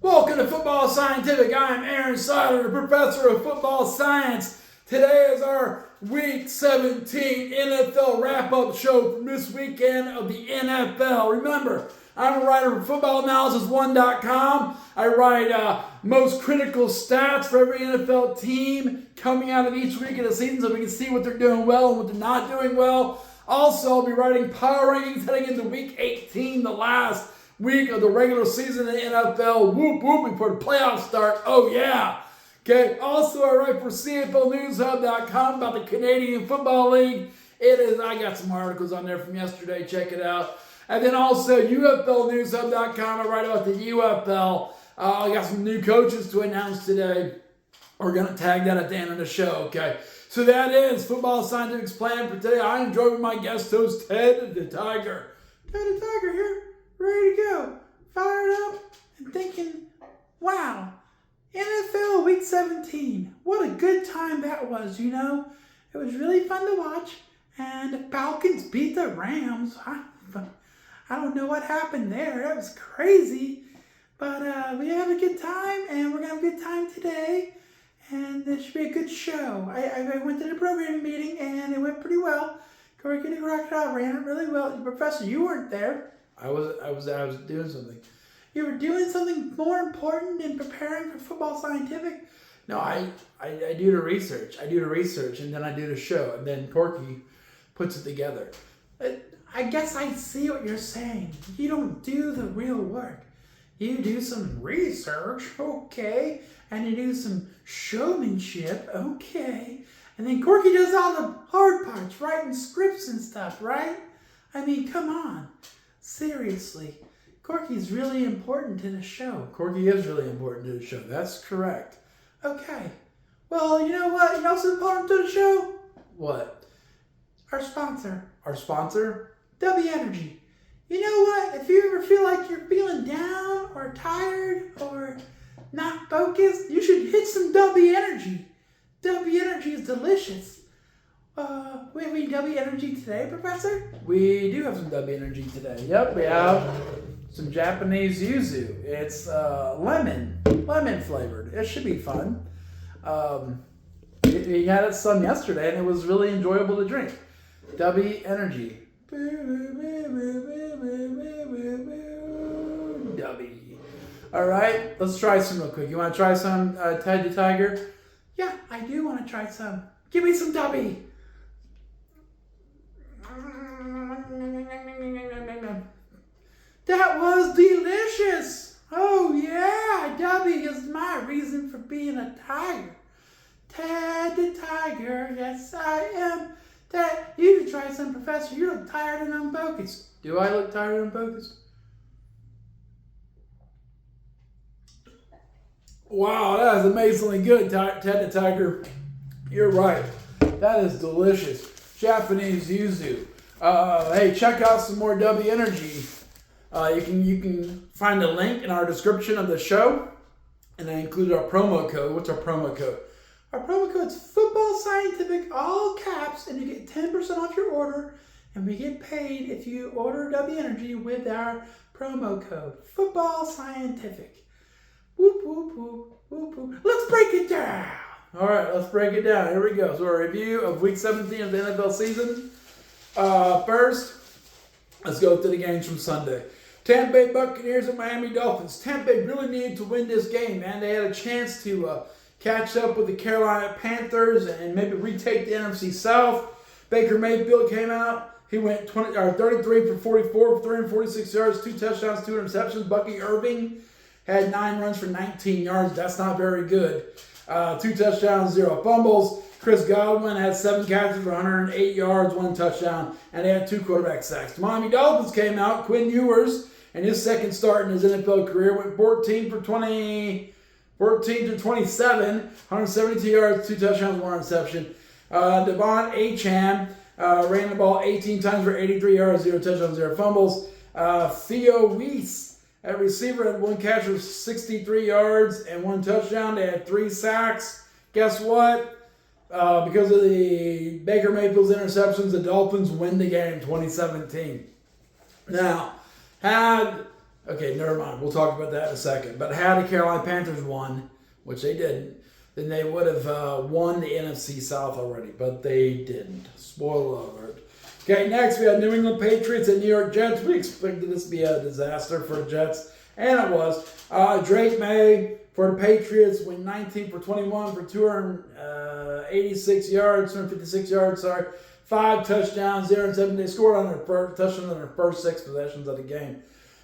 Welcome to Football Scientific. I'm Aaron Seiler, the professor of football science. Today is our Week 17 NFL wrap-up show from this weekend of the NFL. Remember, I'm a writer for FootballAnalysisOne.com. I write most critical stats for every NFL team coming out of each week of the season so we can see what they're doing well and what they're not doing well. Also, I'll be writing power rankings heading into Week 18, the last week of the regular season in the NFL. Whoop, whoop, before the playoffs start. Oh, yeah. Okay. Also, I write for CFL about the Canadian Football League. I got some articles on there from yesterday. Check it out. And then also, UFLNewsHub.com. I write about the UFL. I got some new coaches to announce today. We're going to tag that at the end of the show, okay? So that is Football Scientific's plan for today. I enjoy with my guest host, Ted the Tiger. Ted the Tiger here, ready to go. Fired up and thinking, wow, NFL Week 17. What a good time that was, you know? It was really fun to watch. And the Falcons beat the Rams. I don't know what happened there. That was crazy. But we had a good time, and we're going to have a good time today. And this should be a good show. I went to the programming meeting, and it went pretty well. Corky the Crocodile ran it really well. Professor, you weren't there. I was doing something. You were doing something more important than preparing for Football Scientific? No, I do the research. I do the research, and then I do the show. And then Corky puts it together. I guess I see what you're saying. You don't do the real work. You do some research, okay, and you do some showmanship, okay, and then Corky does all the hard parts, writing scripts and stuff, right? I mean, come on. Seriously. Corky's really important to the show. Corky is really important to the show. That's correct. Okay. Well, you know what? You know what's important to the show? What? Our sponsor. Our sponsor? W Energy. You know what? If you ever feel like you're feeling down or tired or not focused, you should hit some W Energy. W Energy is delicious. We have W Energy today, Professor? We do have some W Energy today. Yep, we have some Japanese yuzu. It's lemon flavored. It should be fun. He had some yesterday, and it was really enjoyable to drink. W Energy. W. All right, let's try some real quick. You want to try some, Ted the Tiger? Yeah, I do want to try some. Give me some W. That was delicious. Oh yeah, W is my reason for being a tiger. Ted the Tiger, yes I am. Ted, you should try some, Professor. You look tired and unfocused. Do I look tired and unfocused? Wow, that is amazingly good, Ted the Tiger. You're right. That is delicious. Japanese yuzu. Hey, check out some more W Energy. You can find a link in our description of the show, and I included our promo code. What's our promo code? Our promo code is Football Scientific, all caps, and you get 10% off your order, and we get paid if you order W Energy with our promo code, Football Scientific. Whoop, whoop, whoop, whoop, whoop. Let's break it down. All right, let's break it down. Here we go. So a review of Week 17 of the NFL season. First, let's go through the games from Sunday. Tampa Bay Buccaneers and Miami Dolphins. Tampa Bay really needed to win this game, man. They had a chance to catch up with the Carolina Panthers and maybe retake the NFC South. Baker Mayfield came out. He went 33 for 44 for 346 yards, 2 touchdowns, 2 interceptions. Bucky Irving had 9 runs for 19 yards. That's not very good. 2 touchdowns, 0 fumbles. Chris Godwin had 7 catches for 108 yards, 1 touchdown, and they had 2 quarterback sacks. The Miami Dolphins came out. Quinn Ewers, in his second start in his NFL career, went 14 to 27, 172 yards, 2 touchdowns, 1 interception. Devon Achane ran the ball 18 times for 83 yards, 0 touchdowns, 0 fumbles. Theo Weiss, at receiver, had 1 catch for 63 yards and 1 touchdown. They had 3 sacks. Guess what? Because of the Baker Mayfield's interceptions, the Dolphins win the game 2017. Now, had Okay, never mind. We'll talk about that in a second. But had the Carolina Panthers won, which they didn't, then they would have won the NFC South already. But they didn't. Spoiler alert. Okay, next we have New England Patriots and New York Jets. We expected this to be a disaster for the Jets, and it was. Drake May for the Patriots went 19 for 21 for 286 yards, 256 yards, 5 touchdowns, 0 and 7. They scored on their first touchdown on their first 6 possessions of the game.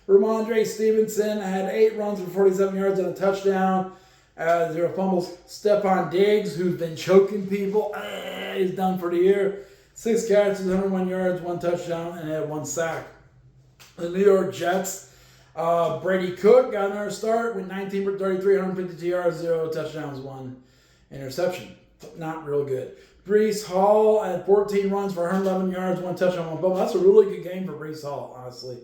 Ramondre Stevenson had 8 runs for 47 yards and a touchdown, 0 fumbles. Stephon Diggs, who's been choking people, he's done for the year. 6 catches, 101 yards, 1 touchdown, and had 1 sack. The New York Jets, Brady Cook got another start with 19 for 33, 152 yards, 0 touchdowns, 1 interception. Not real good. Breece Hall had 14 runs for 111 yards, 1 touchdown, 1 fumble. That's a really good game for Breece Hall, honestly.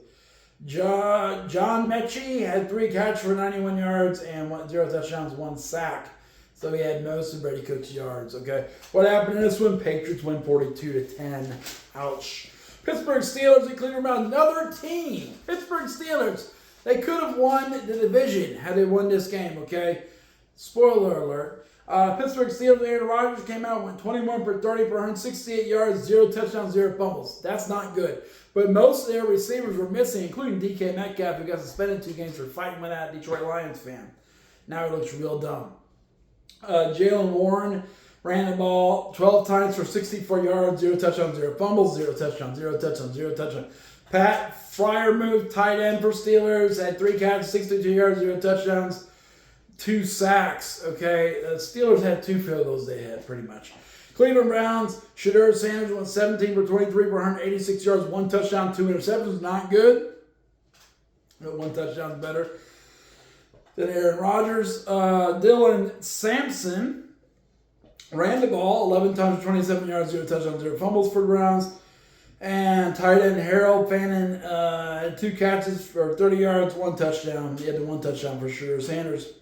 John Mechie had 3 catches for 91 yards and 0 touchdowns, 1 sack. So he had most of Brady Cook's yards, okay? What happened in this one? Patriots win 42-10. Ouch. Pittsburgh Steelers and Cleveland Browns. Another team. Pittsburgh Steelers. They could have won the division had they won this game, okay? Spoiler alert. Pittsburgh Steelers, Aaron Rodgers came out, went 21 for 30 for 168 yards, 0 touchdowns, 0 fumbles. That's not good. But most of their receivers were missing, including DK Metcalf, who got suspended 2 games for fighting with that Detroit Lions fan. Now he looks real dumb. Jalen Warren ran the ball 12 times for 64 yards, 0 touchdowns, 0 fumbles, 0 touchdowns, 0 touchdowns, 0 touchdowns. Pat Freiermuth, tight end for Steelers, had 3 catches, 62 yards, 0 touchdowns, 2 sacks. Okay, the Steelers had 2 field goals they had, pretty much. Cleveland Browns, Shedeur Sanders went 17 for 23 for 186 yards, 1 touchdown, 2 interceptions. Not good. But 1 touchdown is better than Aaron Rodgers. Dylan Sampson ran the ball 11 times for 27 yards, 0 touchdowns, 0 fumbles for the Browns. And tight end Harold Fannin had 2 catches for 30 yards, 1 touchdown. He had the 1 touchdown for sure. Sanders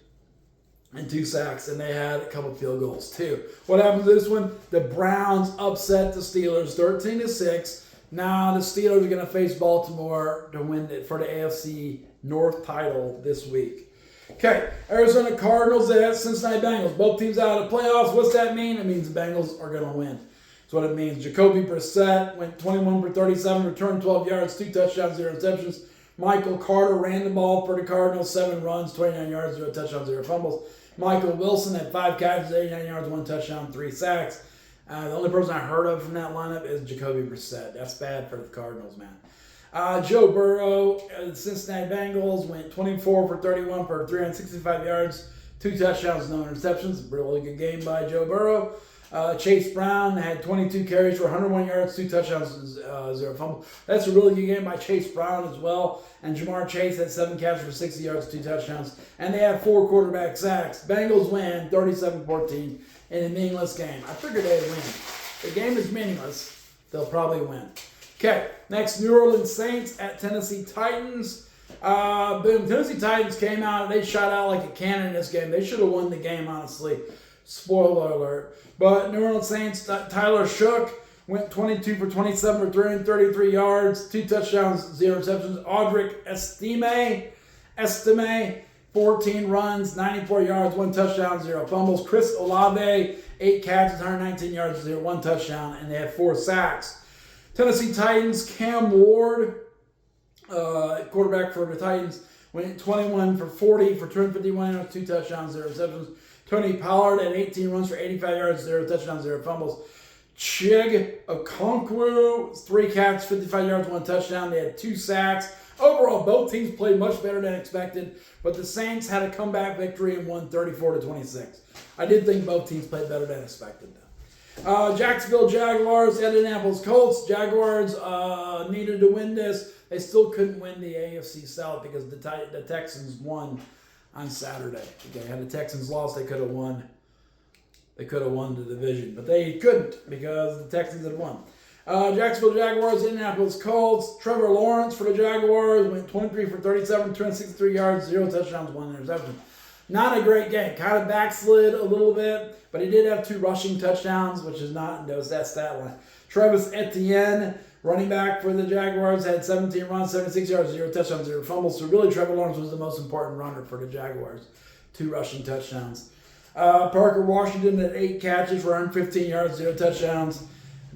and 2 sacks, and they had a couple field goals too. What happened to this one? The Browns upset the Steelers 13-6. Now the Steelers are going to face Baltimore to win it for the AFC North title this week. Okay, Arizona Cardinals at Cincinnati Bengals. Both teams out of the playoffs. What's that mean? It means the Bengals are going to win. That's what it means. Jacoby Brissett went 21 for 37, returned 12 yards, 2 touchdowns, 0 interceptions. Michael Carter ran the ball for the Cardinals, 7 runs, 29 yards, 0 touchdowns, 0 fumbles. Michael Wilson had 5 catches, 89 yards, 1 touchdown, 3 sacks. The only person I heard of from that lineup is Jacoby Brissett. That's bad for the Cardinals, man. Joe Burrow, the Cincinnati Bengals, went 24 for 31 for 365 yards, 2 touchdowns, no interceptions. Really good game by Joe Burrow. Chase Brown had 22 carries for 101 yards, 2 touchdowns, 0 fumble. That's a really good game by Chase Brown as well. And Jamar Chase had 7 catches for 60 yards, 2 touchdowns. And they had 4 quarterback sacks. Bengals win 37-14 in a meaningless game. I figured they'd win. The game is meaningless. They'll probably win. Okay, next, New Orleans Saints at Tennessee Titans. Boom, Tennessee Titans came out and they shot out like a cannon in this game. They should have won the game, honestly. Spoiler alert. But New Orleans Saints, Tyler Shook went 22 for 27 for 333 yards, 2 touchdowns, 0 interceptions. Audric Estime, 14 runs, 94 yards, 1 touchdown, 0 fumbles. Chris Olave, 8 catches, 119 yards, 1 touchdown, and they had 4 sacks. Tennessee Titans, Cam Ward, quarterback for the Titans, went 21 for 40 for 251 yards, 2 touchdowns, 0 interceptions. Tony Pollard had 18 runs for 85 yards, 0 touchdowns, 0 fumbles. Chig Okonkwo, 3 catches, 55 yards, 1 touchdown. They had 2 sacks. Overall, both teams played much better than expected, but the Saints had a comeback victory and won 34-26. I did think both teams played better than expected, though. Jacksonville Jaguars, Indianapolis Colts. Jaguars needed to win this. They still couldn't win the AFC South because the Texans won on Saturday. Okay, had the Texans lost, they could have won. They could have won the division, but they couldn't because the Texans had won. Jacksonville Jaguars, Indianapolis Colts. Trevor Lawrence for the Jaguars went 23 for 37, 263 yards, 0 touchdowns, 1 interception. Not a great game. Kind of backslid a little bit, but he did have 2 rushing touchdowns, which is not that stat line. Travis Etienne Running back for the Jaguars had 17 runs, 76 yards, 0 touchdowns, 0 fumbles. So really, Trevor Lawrence was the most important runner for the Jaguars. 2 rushing touchdowns. Parker Washington had 8 catches for 115 yards, 0 touchdowns.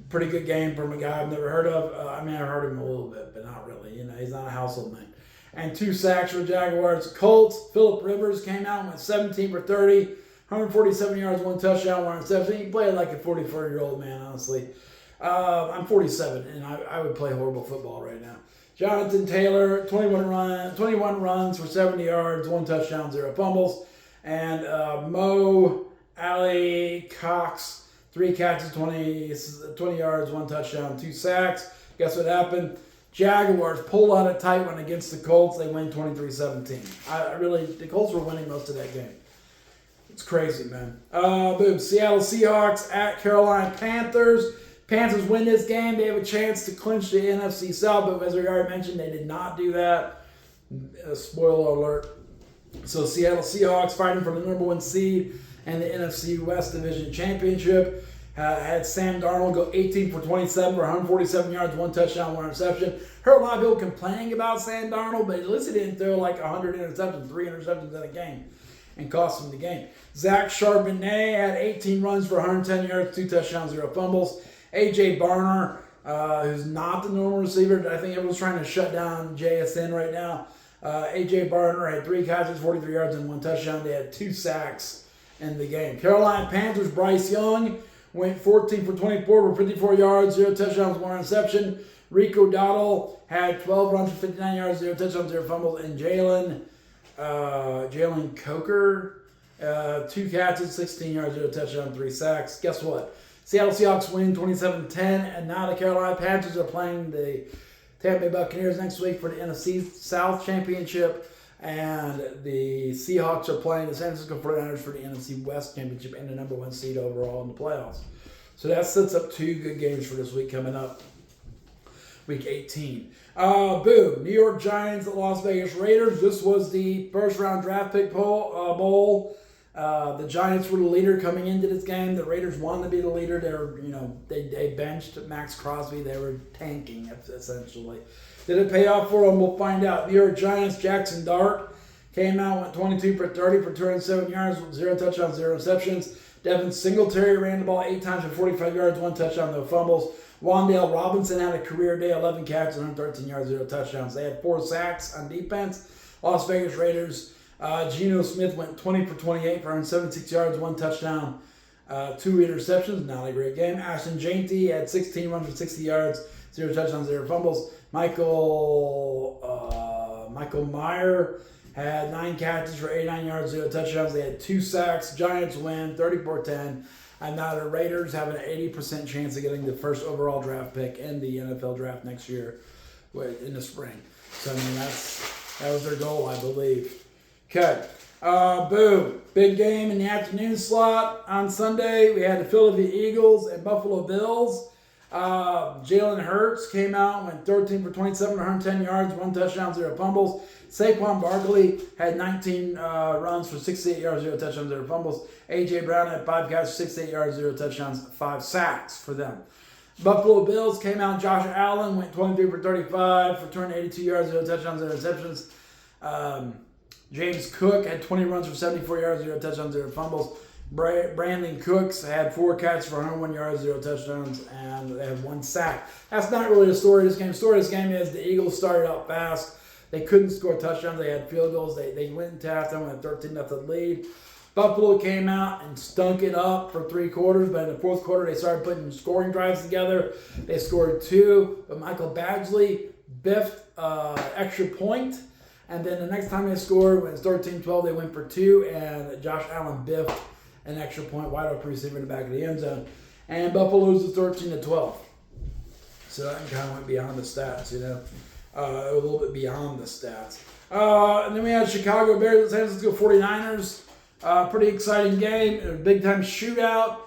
Pretty good game from a guy I've never heard of. I've heard of him a little bit, but not really. He's not a household name. And 2 sacks for the Jaguars. Colts, Phillip Rivers came out and went 17 for 30, 147 yards, 1 touchdown, 1 interception. He played like a 44-year-old man, honestly. I'm 47, and I would play horrible football right now. Jonathan Taylor, 21 runs for 70 yards, 1 touchdown, 0 fumbles. And Mo Ali Cox, 3 catches, 20 yards, 1 touchdown, 2 sacks. Guess what happened? Jaguars pulled out a tight one against the Colts. They win 23-17. The Colts were winning most of that game. It's crazy, man. Boom. Seattle Seahawks at Carolina Panthers. Panthers win this game. They have a chance to clinch the NFC South, but as we already mentioned, they did not do that. Spoiler alert. So Seattle Seahawks fighting for the number 1 seed and the NFC West Division Championship. Had Sam Darnold go 18 for 27 for 147 yards, 1 touchdown, 1 interception. Heard a lot of people complaining about Sam Darnold, but at least he didn't throw like 100 interceptions, 3 interceptions in a game, and cost him the game. Zach Charbonnet had 18 runs for 110 yards, 2 touchdowns, 0 fumbles. A.J. Barner, who's not the normal receiver. I think everyone's trying to shut down JSN right now. A.J. Barner had 3 catches, 43 yards, and 1 touchdown. They had 2 sacks in the game. Carolina Panthers, Bryce Young went 14 for 24 for 54 yards, 0 touchdowns, 1 interception. Rico Dowdle had 12 runs for 59 yards, 0 touchdowns, 0 fumbles. And Jalen Coker, 2 catches, 16 yards, 0 touchdowns, 3 sacks. Guess what? Seattle Seahawks win 27-10, and now the Carolina Panthers are playing the Tampa Bay Buccaneers next week for the NFC South Championship, and the Seahawks are playing the San Francisco 49ers for the NFC West Championship and the number 1 seed overall in the playoffs. So that sets up 2 good games for this week coming up, week 18. Boom, New York Giants at Las Vegas Raiders. This was the first-round draft pick bowl. The Giants were the leader coming into this game. The Raiders wanted to be the leader. They benched Max Crosby. They were tanking, essentially. Did it pay off for them? We'll find out. New York Giants, Jackson Dart came out, went 22 for 30 for 207 yards, 0 touchdowns, 0 interceptions. Devin Singletary ran the ball 8 times for 45 yards, 1 touchdown, no fumbles. Wan'Dale Robinson had a career day, 11 catches, 113 yards, 0 touchdowns. They had 4 sacks on defense. Las Vegas Raiders, Geno Smith went 20 for 28 for 176 yards, 1 touchdown, 2 interceptions. Not a great game. Ashton Jeanty had 16 runs for 60 yards, 0 touchdowns, 0 fumbles. Michael Meyer had 9 catches for 89 yards, 0 touchdowns. They had 2 sacks. Giants win 34-10. And now the Raiders have an 80% chance of getting the first overall draft pick in the NFL draft next year in the spring. So, that was their goal, I believe. Okay. Boom. Big game in the afternoon slot on Sunday. We had the Philadelphia Eagles and Buffalo Bills. Jalen Hurts came out, went 13 for 27, 110 yards, 1 touchdown, 0 fumbles. Saquon Barkley had 19 runs for 68 yards, 0 touchdowns, 0 fumbles. A.J. Brown had 5 catches, 68 yards, 0 touchdowns, 5 sacks for them. Buffalo Bills came out, Josh Allen went 23 for 35 for 282 yards, 0 touchdowns, 0 interceptions. James Cook had 20 runs for 74 yards, 0 touchdowns, 0 fumbles. Brandon Cooks had 4 catches for 101 yards, 0 touchdowns, and they had 1 sack. That's not really the story of this game. The story of this game is the Eagles started out fast. They couldn't score touchdowns. They had field goals. They went into halftime with a 13-0 lead. Buffalo came out and stunk it up for 3 quarters, but in the 4th quarter, they started putting scoring drives together. They scored 2, but Michael Badgley biffed extra point. And then the next time they scored, when it's 13-12, they went for 2, and Josh Allen biffed an extra point, wide open receiver in the back of the end zone. And Buffalo loses 13-12. So that kind of went beyond the stats, a little bit beyond the stats. And then we had Chicago Bears and San Francisco 49ers. Pretty exciting game, a big-time shootout.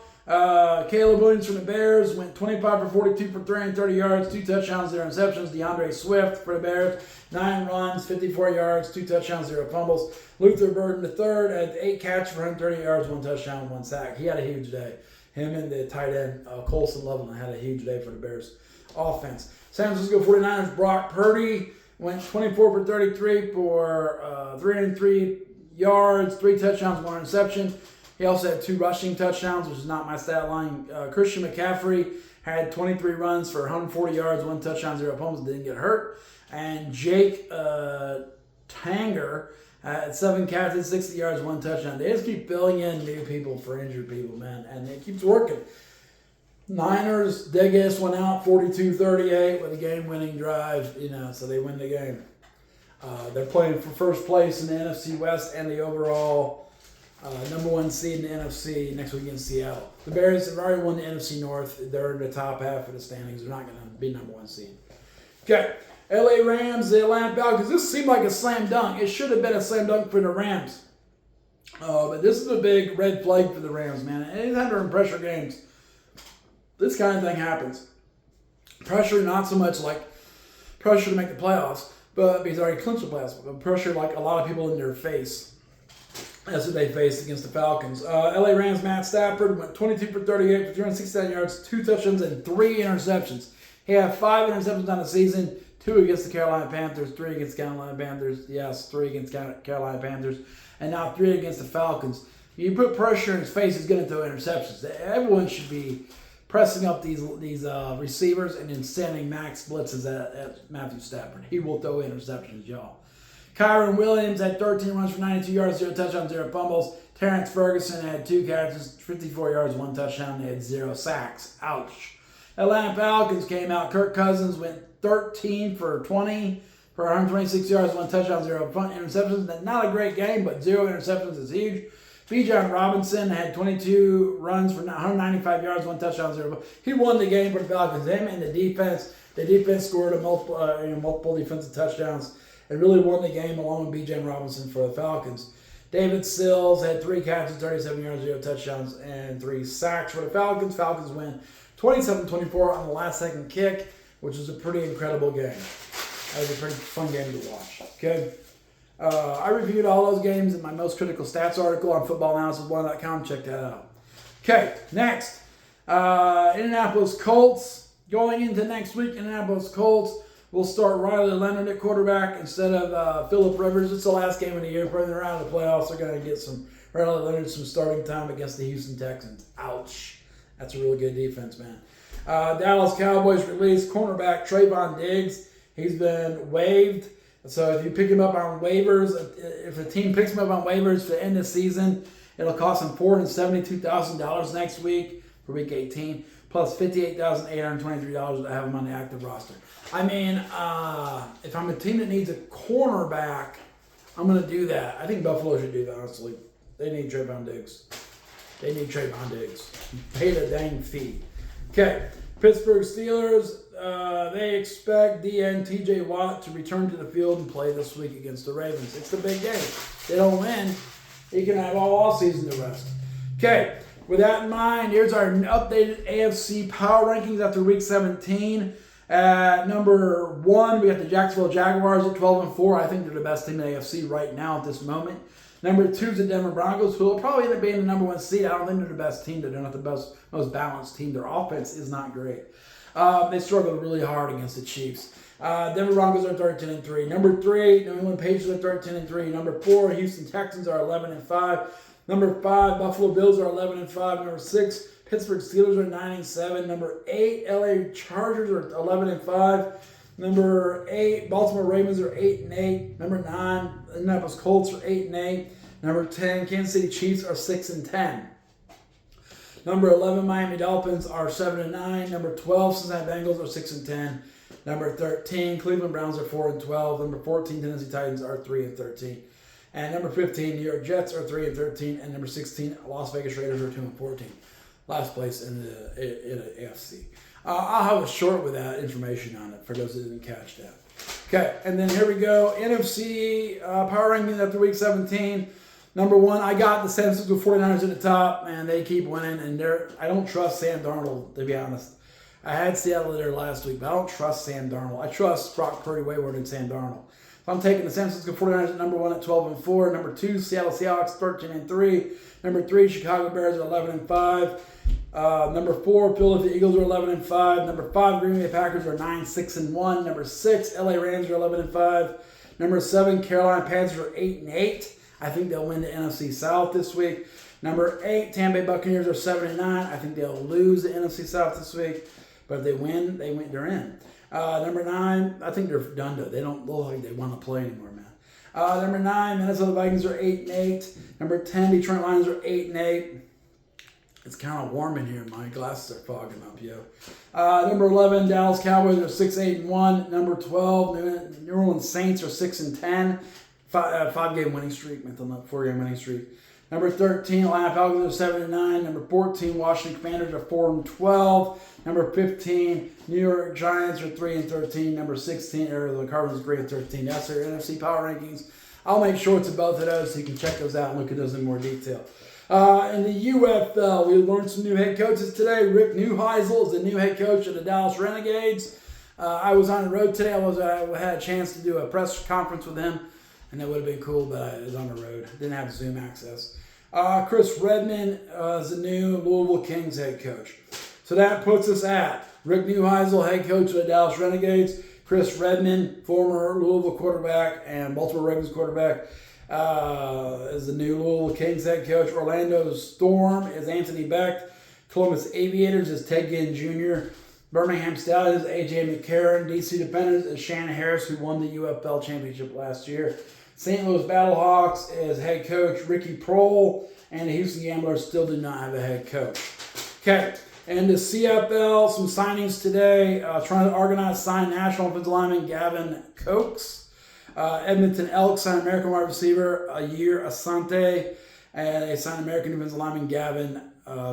Caleb Williams from the Bears went 25 for 42 for 330 yards, 2 touchdowns, 0 interceptions. DeAndre Swift for the Bears, 9 runs, 54 yards, 2 touchdowns, 0 fumbles. Luther Burden III had 8 catches for 130 yards, 1 touchdown, 1 sack. He had a huge day. Him and the tight end, Colson Loveland, had a huge day for the Bears offense. San Francisco 49ers, Brock Purdy went 24 for 33 for 303 yards, 3 touchdowns, 1 interception. He also had 2 rushing touchdowns, which is not my stat line. Christian McCaffrey had 23 runs for 140 yards, 1 touchdown, 0 opponents, didn't get hurt. And Jake Tanger had 7 catches, 60 yards, 1 touchdown. They just keep filling in new people for injured people, man, and it keeps working. Niners, Degas went out 42-38 with a game-winning drive, so they win the game. They're playing for first place in the NFC West and the overall number 1 seed in the NFC next week against Seattle. The Bears have already won the NFC North. They're in the top half of the standings. They're not going to be number 1 seed. Okay, LA Rams, the Atlanta Falcons. This seemed like a slam dunk. It should have been a slam dunk for the Rams. But this is a big red flag for the Rams, man. Anytime they're in pressure games, this kind of thing happens. Pressure, not so much like pressure to make the playoffs, but because they already clinched the playoffs, but pressure like a lot of people in their face. That's what they faced against the Falcons. LA Rams, Matt Stafford went 22 for 38 for 369 yards, 2 touchdowns, and 3 interceptions. He had 5 interceptions on the season, 2 against the Carolina Panthers, 3 against Carolina Panthers. Yes, 3 against Carolina Panthers, and now 3 against the Falcons. You put pressure in his face, he's going to throw interceptions. Everyone should be pressing up these receivers and then sending max blitzes at Matthew Stafford. He will throw interceptions, y'all. Kyron Williams had 13 runs for 92 yards, 0 touchdowns, 0 fumbles. Terrence Ferguson had 2 catches, 54 yards, 1 touchdown. They had 0 sacks. Ouch. Atlanta Falcons came out. Kirk Cousins went 13 for 20 for 126 yards, 1 touchdown, 0 interceptions. Not a great game, but 0 interceptions is huge. Bijan Robinson had 22 runs for 195 yards, 1 touchdown, 0. He won the game for the Falcons. Him and the defense. The defense scored multiple defensive touchdowns and really won the game along with Bijan Robinson for the Falcons. David Sills had 3 catches, 37 yards, 0 touchdowns, and 3 sacks for the Falcons. Falcons win 27-24 on the last-second kick, which is a pretty incredible game. That was a pretty fun game to watch. Okay. I reviewed all those games in my most critical stats article on footballanalysis1.com. Check that out. Okay, next. Indianapolis Colts. Going into next week, Indianapolis Colts will start Riley Leonard at quarterback instead of Phillip Rivers. It's the last game of the year. Further around the playoffs, they're going to get Riley Leonard some starting time against the Houston Texans. Ouch. That's a really good defense, man. Dallas Cowboys released cornerback Trayvon Diggs. He's been waived. So if you pick him up on waivers, if a team picks him up on waivers to end the season, it'll cost him $472,000 next week for Week 18, plus $58,823 to have him on the active roster. I mean, if I'm a team that needs a cornerback, I'm going to do that. I think Buffalo should do that, honestly. They need Trayvon Diggs. Pay the dang fee. Okay, Pittsburgh Steelers. They expect DN TJ Watt to return to the field and play this week against the Ravens. It's the big game. If they don't win, he can have all season to rest. Okay, with that in mind, here's our updated AFC power rankings after Week 17. At number 1, we got the Jacksonville Jaguars at 12-4. I think they're the best team in the AFC right now at this moment. Number 2 is the Denver Broncos, who will probably end up being the number 1 seed. I don't think they're the best team. They're not the most balanced team. Their offense is not great. They struggled really hard against the Chiefs. Denver Broncos are 13-3. Number 3, New England Patriots are 13-3. Number 4, Houston Texans are 11-5. Number 5, Buffalo Bills are 11-5. Number 6, Pittsburgh Steelers are 9-7. Number 8, LA Chargers are 11-5. Number 8, Baltimore Ravens are 8-8. Number 9, Indianapolis Colts are 8-8. Number 10, Kansas City Chiefs are 6-10. Number 11, Miami Dolphins are 7-9. Number 12, Cincinnati Bengals are 6-10. Number 13, Cleveland Browns are 4-12. Number 14, Tennessee Titans are 3-13. And number 15, New York Jets are 3-13. And number 16, Las Vegas Raiders are 2-14. Last place in the AFC. I'll have a short with that information on it for those that didn't catch that. Okay, and then here we go. NFC power rankings after Week 17. Number 1, I got the San Francisco 49ers at the top, and they keep winning. And I don't trust Sam Darnold, to be honest. I had Seattle there last week, but I don't trust Sam Darnold. I trust Brock Purdy way more than Sam Darnold. So I'm taking the San Francisco 49ers at number 1 at 12-4. Number 2, Seattle Seahawks 13-3. Number 3, Chicago Bears at 11-5. Number 4, Philadelphia Eagles are 11-5. Number 5, Green Bay Packers are 9-6-1. Number 6, LA Rams are 11-5. Number 7, Carolina Panthers are 8-8. I think they'll win the NFC South this week. Number 8, Tampa Bay Buccaneers are 7-9. I think they'll lose the NFC South this week, but if they win, they're in. Number 9, I think they're done though. They don't look like they want to play anymore, man. Number 9, Minnesota Vikings are 8-8. Number 10, Detroit Lions are 8-8. It's kind of warm in here. My glasses are fogging up, yo. Number 11, Dallas Cowboys are 6-8-1. Number 12, New Orleans Saints are 6-10. 5-game winning streak, 4-game winning streak. Number 13, Atlanta Falcons are 7-9. Number 14, Washington Commanders are 4-12. Number 15, New York Giants are 3-13. Number 16, Arizona Cardinals 3-13. That's their NFC power rankings. I'll make shorts of both of those so you can check those out and look at those in more detail. In the UFL, we learned some new head coaches today. Rick Neuheisel is the new head coach of the Dallas Renegades. I was on the road today. I had a chance to do a press conference with him, and that would have been cool, but I was on the road. Didn't have Zoom access. Chris Redman is the new Louisville Kings head coach. So that puts us at Rick Neuheisel, head coach of the Dallas Renegades. Chris Redman, former Louisville quarterback and Baltimore Ravens quarterback, is the new Louisville Kings head coach. Orlando Storm is Anthony Beck. Columbus Aviators is Ted Ginn Jr. Birmingham Stallions is A.J. McCarron. DC Defenders is Shannon Harris, who won the UFL championship last year. St. Louis Battlehawks is head coach Ricky Prohl. And the Houston Gamblers still do not have a head coach. Okay, and the CFL, some signings today. Trying to organize, sign national offensive lineman Gavin Cokes. Edmonton Elks signed American wide receiver Yair Asante, and they signed American defensive lineman Gavin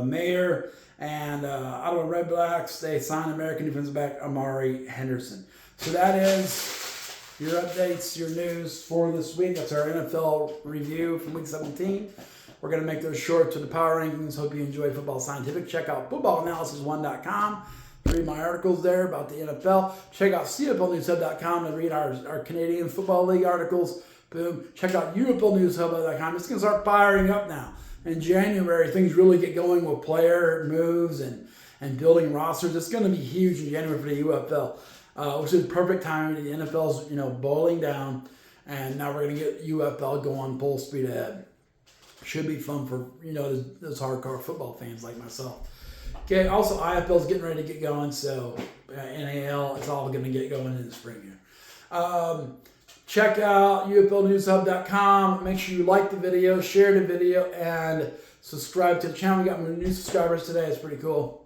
Mayer. And Ottawa Red Blacks, they signed American defensive back Amari Henderson. So that is your updates, your news for this week. That's our NFL review from Week 17. We're going to make those short to the power rankings. Hope you enjoy Football Scientific. Check out footballanalysis1.com. Read my articles there about the NFL. Check out CFLNewsHub.com to read our Canadian Football League articles. Boom. Check out UFLNewsHub.com. It's going to start firing up now. In January, things really get going with player moves and building rosters. It's going to be huge in January for the UFL, which is perfect timing. The NFL's boiling down, and now we're going to get UFL going full speed ahead. Should be fun for those hardcore football fans like myself. Okay, also IFL's getting ready to get going, so NAL, it's all going to get going in the spring here. Check out UFLNewsHub.com. Make sure you like the video, share the video, and subscribe to the channel. We got more new subscribers today. It's pretty cool.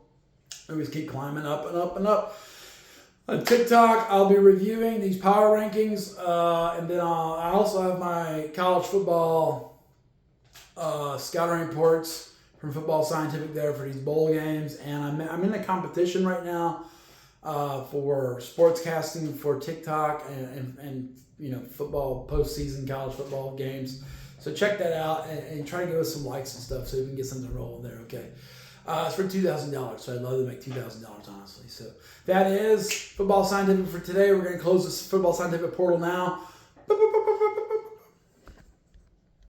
We just keep climbing up and up and up. On TikTok, I'll be reviewing these power rankings, and then I also have my college football scouting reports from Football Scientific there for these bowl games, and I'm in a competition right now for sportscasting for TikTok and football postseason college football games. So check that out and try to give us some likes and stuff so we can get something rolling there. Okay, it's for $2,000, so I'd love to make $2,000 honestly. So that is Football Scientific for today. We're going to close this Football Scientific portal now.